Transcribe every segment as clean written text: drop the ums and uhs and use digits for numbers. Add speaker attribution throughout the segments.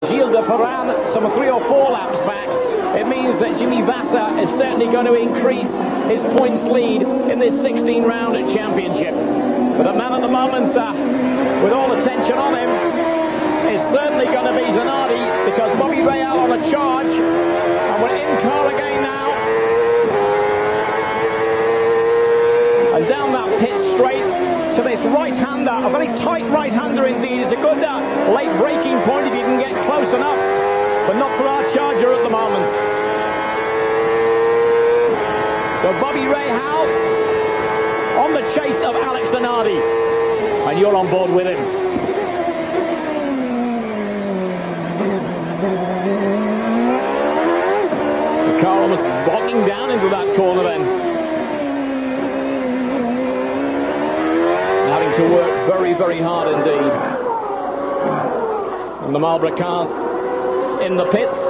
Speaker 1: Gilles de Ferran some 3 or 4 laps back. It means that Jimmy Vasser is certainly going to increase his points lead in this 16-round championship. But the man at the moment, with all attention on him, is certainly going to be Zanardi, because Bobby Rahal on a charge, and we're in car again now. And down that pit straight to this right-hander, a very tight right-hander indeed. It's a good late braking point if you can get close enough, but not for our Charger at the moment. So Bobby Rahal on the chase of Alex Zanardi, and you're on board with him. The car almost bogging down into that corner then. Having to work very, very hard indeed. And the Marlboro cars in the pits.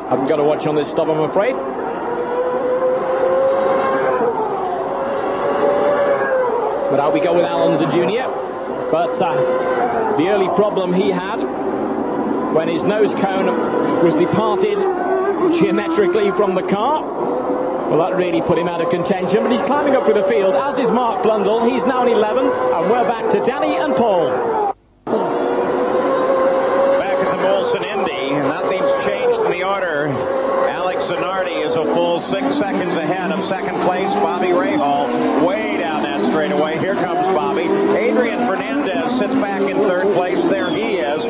Speaker 1: Haven't got to watch on this stop, I'm afraid. But out we go with Alonso Jr. But the early problem he had when his nose cone was departed geometrically from the car, well, that really put him out of contention. But he's climbing up through the field, as is Mark Blundell. He's now in 11th, and we're back to Danny and Paul.
Speaker 2: Back at the Molson Indy, nothing's changed in the order. Alex Zanardi is a full 6 seconds ahead of second place Bobby Rahal, way down that straightaway. Here comes Bobby. Adrian Fernandez sits back in third place. There he is.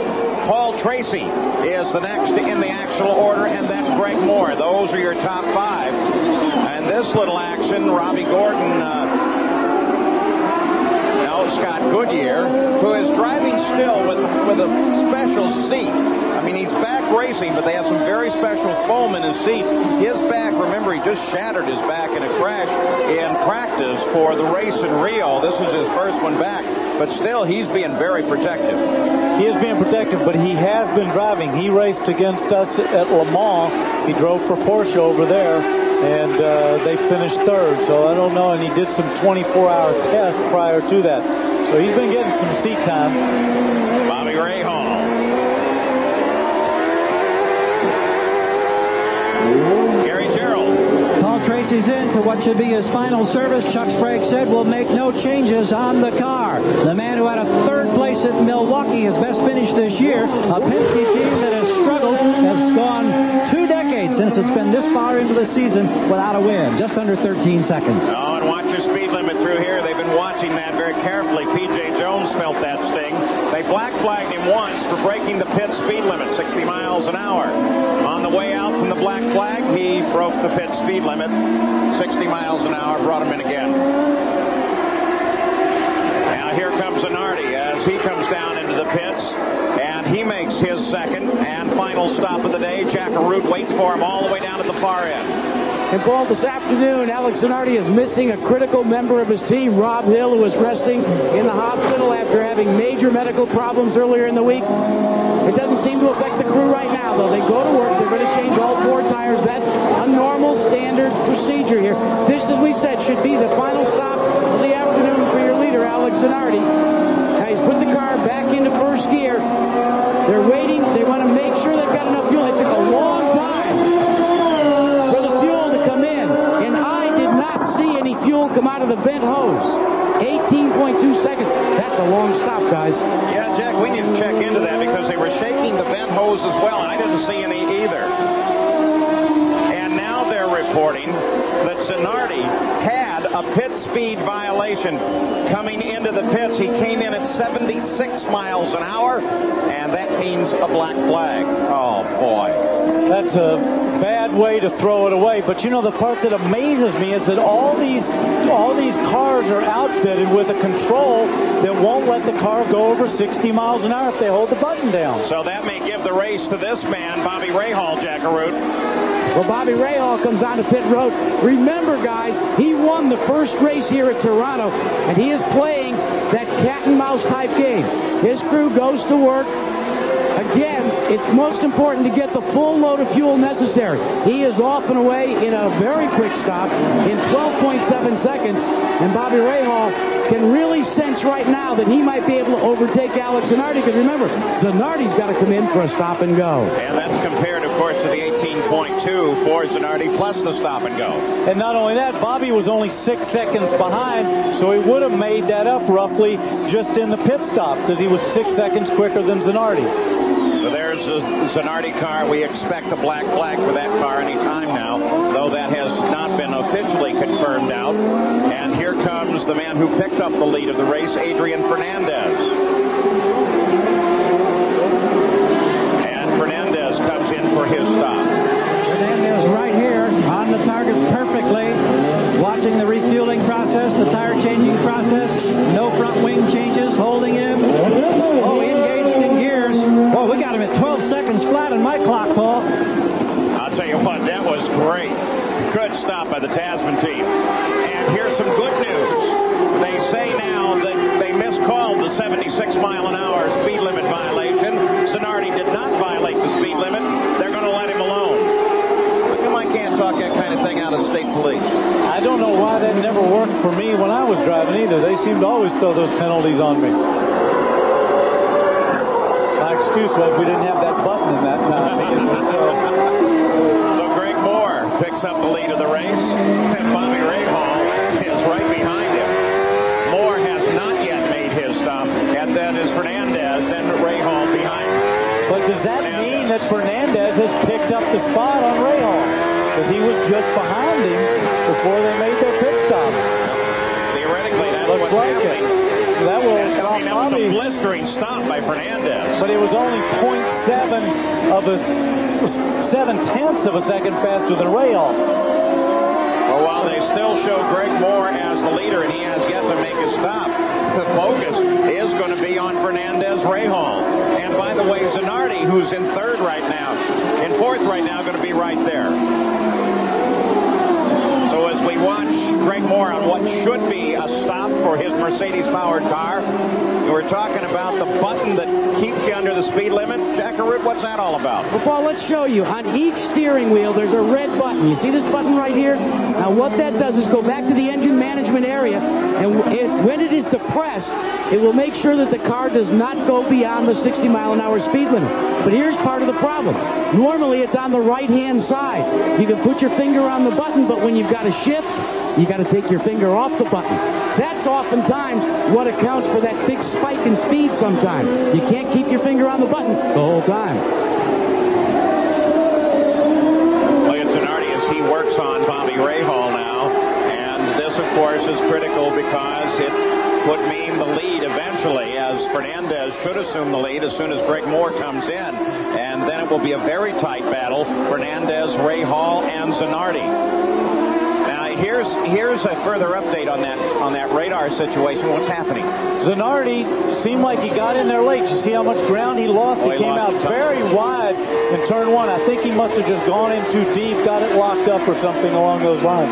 Speaker 2: Paul Tracy is the next in the actual order, and then Greg Moore. Those are your top 5. And this little action, Robbie Gordon, Scott Goodyear, who is driving still with a special seat. I mean, he's back racing, but they have some very special foam in his seat. His back, remember, he just shattered his back in a crash in practice for the race in Rio. This is his first one back, but still, he's being very protective.
Speaker 3: He is being protective, but he has been driving. He raced against us at Le Mans. He drove for Porsche over there, and they finished third. So I don't know, and he did some 24-hour tests prior to that. So he's been getting some seat time.
Speaker 2: Bobby Rahal. Gary Gerould.
Speaker 4: Paul Tracy's in for what should be his final service. Chuck Sprague said we'll make no changes on the car. The man who had a third place at Milwaukee, his best finish this year, a Penske team that has struggled, has gone 2 decades since it's been this far into the season without a win. Just under 13 seconds.
Speaker 2: Oh, and watch your speed limit through here. They've been watching that very carefully. P.J. Jones felt that sting. They black flagged him once for breaking the pit speed limit, 60 miles an hour. On the way out from the black flag, he broke the pit speed limit, 60 miles an hour, brought him in again. Now here comes Zanardi as he comes down into the pits, and he makes his second and final stop of the day. Jack Arute waits for him all the way down at the far end.
Speaker 1: And Paul, this afternoon, Alex Zanardi is missing a critical member of his team, Rob Hill, who is resting in the hospital after having major medical problems earlier in the week. It doesn't seem to affect the crew right now, though. They go to work. They're going to change all 4 tires. That's a normal, standard procedure here. This, as we said, should be the final stop of the afternoon for your leader, Alex Zanardi. Now he's put the car back into first gear. They're waiting. They want to make sure they've got enough fuel. It took a long time for the fuel to come in, and I did not see any fuel come out of the vent hose. 18.2 seconds. That's a long stop, guys.
Speaker 2: Yeah, Jack, we need to check into that because they were shaking the vent hose as well, and I didn't see any either. And now they're reporting that Zanardi had a pit speed violation coming into the pits. He came in at 76 miles an hour, and that means a black flag. Oh, boy.
Speaker 3: That's a bad way to throw it away. But you know, the part that amazes me is that all these cars are outfitted with a control that won't let the car go over 60 miles an hour if they hold the button down.
Speaker 2: So that may give the race to this man, Bobby Rahal, Jack Arute.
Speaker 1: Well, Bobby Rahal comes on to pit road. Remember, guys, he won the first race here at Toronto, and he is playing that cat and mouse type game. His crew goes to work. Again, it's most important to get the full load of fuel necessary. He is off and away in a very quick stop in 12.7 seconds, and Bobby Rahal can really sense right now that he might be able to overtake Alex Zanardi, because remember, Zanardi's got to come in for a stop and go.
Speaker 2: And that's compared, of course, to the 18.2 for Zanardi plus the stop and go.
Speaker 3: And not only that, Bobby was only 6 seconds behind, so he would have made that up roughly just in the pit stop, because he was 6 seconds quicker than Zanardi.
Speaker 2: So there's the Zanardi car. We expect a black flag for that car any time now, though that has not been officially confirmed out. And here comes the man who picked up the lead of the race, Adrian Fernandez. And Fernandez comes in for his stop.
Speaker 4: Fernandez right here on the targets perfectly. Watching the refueling process, the tire changing process. No front wing changes, holding him. Oh, he engaged in gears. Well, we got him at 12 seconds flat on my clock, Paul.
Speaker 2: I'll tell you what, that was great. Good stop by the Tasman team. And here's some good news. They say now that they miscalled the 76 mile an hour speed limit violation. Zanardi did not violate the speed limit. They're going to let him alone. How come I can't talk that kind of thing out of state police?
Speaker 3: I don't know why that never worked for me when I was driving either. They seemed to always throw those penalties on me. My excuse was we didn't have that button in that time.
Speaker 2: So Greg Moore picks up the lead of the race, and Bobby Rahal is right behind him. Moore has not yet made his stop, and then is Fernandez, and Rahal behind him.
Speaker 3: But does that mean that Fernandez has picked up the spot on Rahal? Because he was just behind him before they made their pit stops.
Speaker 2: Theoretically, that's
Speaker 3: Looks
Speaker 2: what's
Speaker 3: like
Speaker 2: happening.
Speaker 3: it. So that will
Speaker 2: I mean, that was a blistering stop by Fernandez.
Speaker 3: but it was only 0.7 of a 7/10 of a second faster than Rahal.
Speaker 2: Well, while they still show Greg Moore as the leader and he has yet to make his stop, the focus is going to be on Fernandez Rahal. And by the way, Zanardi, who's in fourth right now, going to be right there. So as we watch Greg Moore on what should be a stop for his Mercedes-powered car, we're talking about the button that keeps you under the speed limit. Jackaroo, what's that all about?
Speaker 1: Well, Paul, let's show you. On each steering wheel, there's a red button. You see this button right here? Now, what that does is go back to the engine management area, and when it is depressed, it will make sure that the car does not go beyond the 60 mile an hour speed limit. But here's part of the problem. Normally, it's on the right-hand side. You can put your finger on the button, but when you've got to shift, you got to take your finger off the button. That's oftentimes what accounts for that big spike in speed sometimes. You can't keep your finger on the button the whole time.
Speaker 2: Look at Zanardi as he works on Bobby Rahal now. And this, of course, is critical because it would mean the lead eventually, as Fernandez should assume the lead as soon as Greg Moore comes in. And then it will be a very tight battle, Fernandez, Rahal, and Zanardi. Here's a further update on that radar situation. What's happening?
Speaker 3: Zanardi seemed like he got in there late. You see how much ground he lost? He came out very wide in turn one. I think he must have just gone in too deep, got it locked up or something along those lines.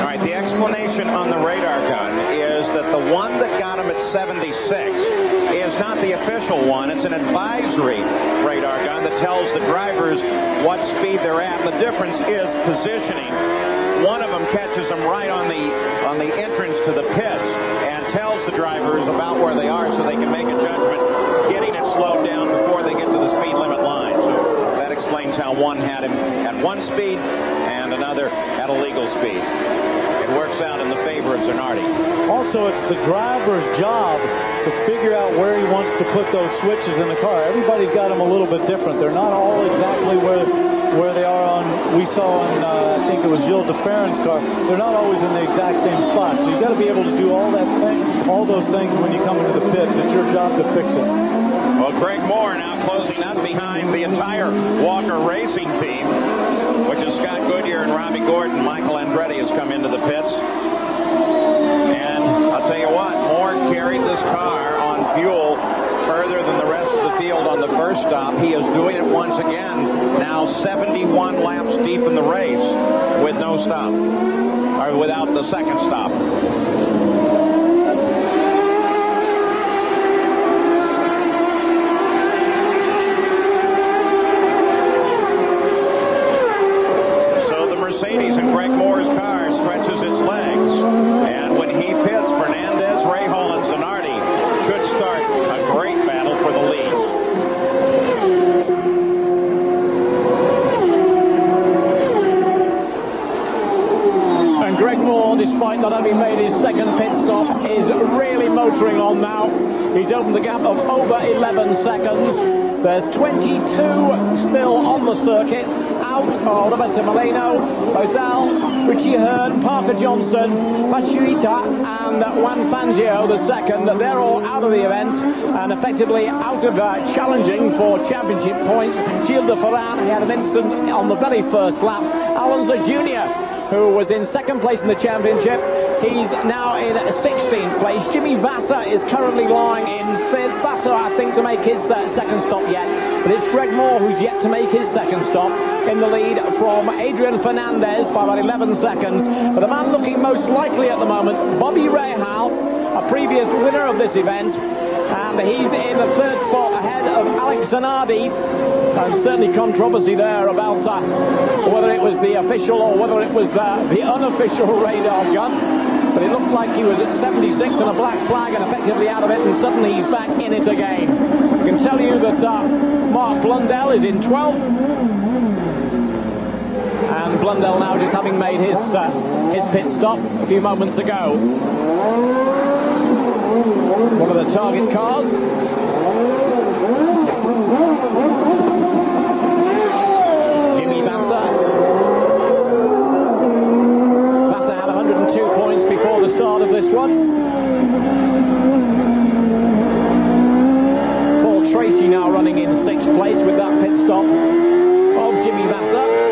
Speaker 2: All right, the explanation on the radar gun is that the one that got him at 76 is not the official one. It's an advisory radar gun that tells the drivers what speed they're at. And the difference is positioning. One of them catches them right on the entrance to the pits and tells the drivers about where they are so they can make a judgment, getting it slowed down before they get to the speed limit line. So that explains how one had him at one speed and another at a legal speed. It works out in the favor of Zanardi.
Speaker 3: Also, it's the driver's job to figure out where he wants to put those switches in the car. Everybody's got them a little bit different. They're not all exactly where they are on. We saw on I think it was Gilles de Ferran's car. They're not always in the exact same spot. So you got to be able to do all those things when you come into the pits. It's your job to fix it.
Speaker 2: Well, Greg Moore now closing up behind the entire Walker Racing team, which is Scott Goodyear and Robbie Gordon. Michael Andretti has come into the pits. And I'll tell you what, Moore carried this car on fuel further than the rest of the field on the first stop. He is doing it once again, now 71 laps deep in the race with no stop, or without the second stop. So the Mercedes in Greg Moore's car stretches its legs, and when he pits, Fernandez,
Speaker 5: not having made his second pit stop, is really motoring on now. He's opened the gap of over 11 seconds. There's 22 still on the circuit. Out are Roberto Molino, Ozal, Richie Hearn, Parker Johnson, Pachuita and Juan Fangio the second. They're all out of the event and effectively out of challenging for championship points. Gilles de Ferran, he had an incident on the very first lap. Alonso Jr., who was in second place in the championship, he's now in 16th place. Jimmy Vasser is currently lying in 5th. Vasser, I think, to make his second stop yet. But it's Greg Moore who's yet to make his second stop, in the lead from Adrian Fernandez by about 11 seconds. But the man looking most likely at the moment, Bobby Rahal, a previous winner of this event, and he's in the 3rd spot ahead of Alex Zanardi. And certainly controversy there about whether it was the official or whether it was the unofficial radar gun. But it looked like he was at 76 and a black flag and effectively out of it, and suddenly he's back in it again. I can tell you that Mark Blundell is in 12th. And Blundell now just having made his pit stop a few moments ago. One of the target cars. Jimmy Vasser. Vasser had 102 points before the start of this one. Paul Tracy now running in 6th place with that pit stop of Jimmy Vasser.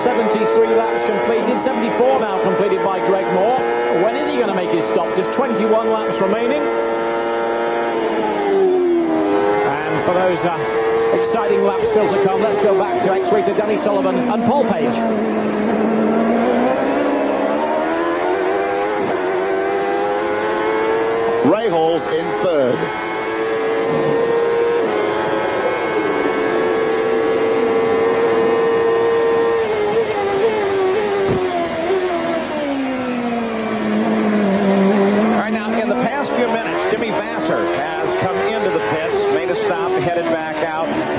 Speaker 5: 73 laps completed, 74 now completed by Greg Moore. When is he going to make his stop? Just 21 laps remaining. And for those exciting laps still to come, let's go back to ex-racer Danny Sullivan and Paul Page.
Speaker 6: Rahals in 3rd.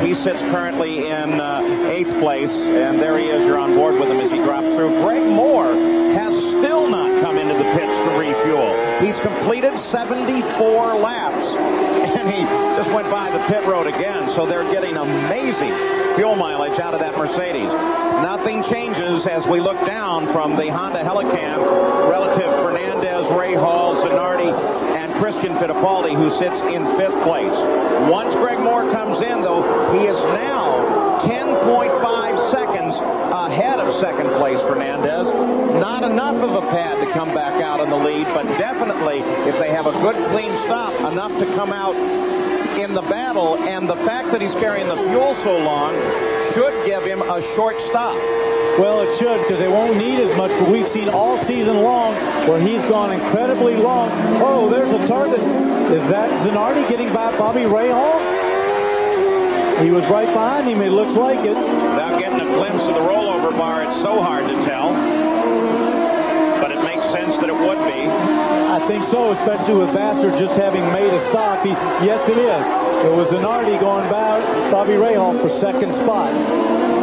Speaker 2: He sits currently in 8th place, and there he is. You're on board with him as he drops through. Greg Moore has still not come into the pits to refuel. He's completed 74 laps, and he just went by the pit road again, so they're getting amazing fuel mileage out of that Mercedes. Nothing changes as we look down from the Honda Helicam relative Fernandez, Rahal, Zanardi, and Christian Fittipaldi, who sits in 5th place. Once Greg Moore comes in, though, he is now 10.5 seconds ahead of second place Fernandez. Not enough of a pad to come back out in the lead, but definitely, if they have a good, clean stop, enough to come out in the battle. And the fact that he's carrying the fuel so long should give him a short stop.
Speaker 3: Well, it should, because they won't need as much, but we've seen all season long where he's gone incredibly long. Oh, there's a target. Is that Zanardi getting by Bobby Rahal? He was right behind him, it looks like it.
Speaker 2: Without getting a glimpse of the rollover bar, it's so hard to tell. But it makes sense that it would be.
Speaker 3: I think so, especially with Vasser just having made a stop. Yes, it is. It was Zanardi going by Bobby Rahal for 2nd spot.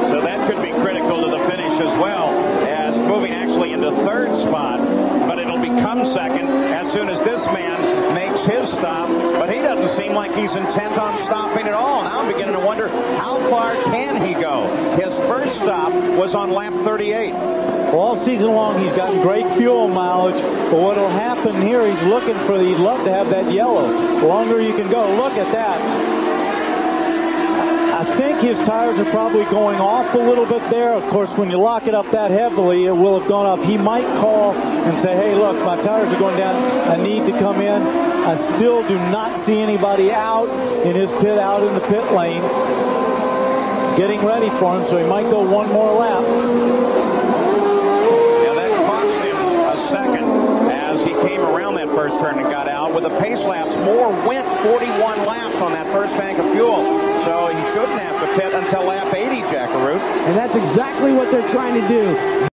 Speaker 2: So that could be critical to the finish as well, as moving actually into 3rd spot. But it'll become 2nd as soon as this man makes his stop. But he doesn't seem like he's intent on stopping at all. Now I'm beginning to wonder, how far can he go? His first stop was on lap 38.
Speaker 3: Well, all season long he's gotten great fuel mileage, but what'll happen here, he's looking for he'd love to have that yellow. The longer you can go, look at that. I think his tires are probably going off a little bit there. Of course, when you lock it up that heavily, it will have gone up. He might call and say, hey, look, my tires are going down. I need to come in. I still do not see anybody out in his pit, out in the pit lane, getting ready for him, so he might go one more lap.
Speaker 2: Yeah, that cost him a second as he came around that first turn and got out. With the pace laps, Moore went 41 laps on that first tank of fuel. So he shouldn't have to pit until lap 80, Jack Arute.
Speaker 1: And that's exactly what they're trying to do.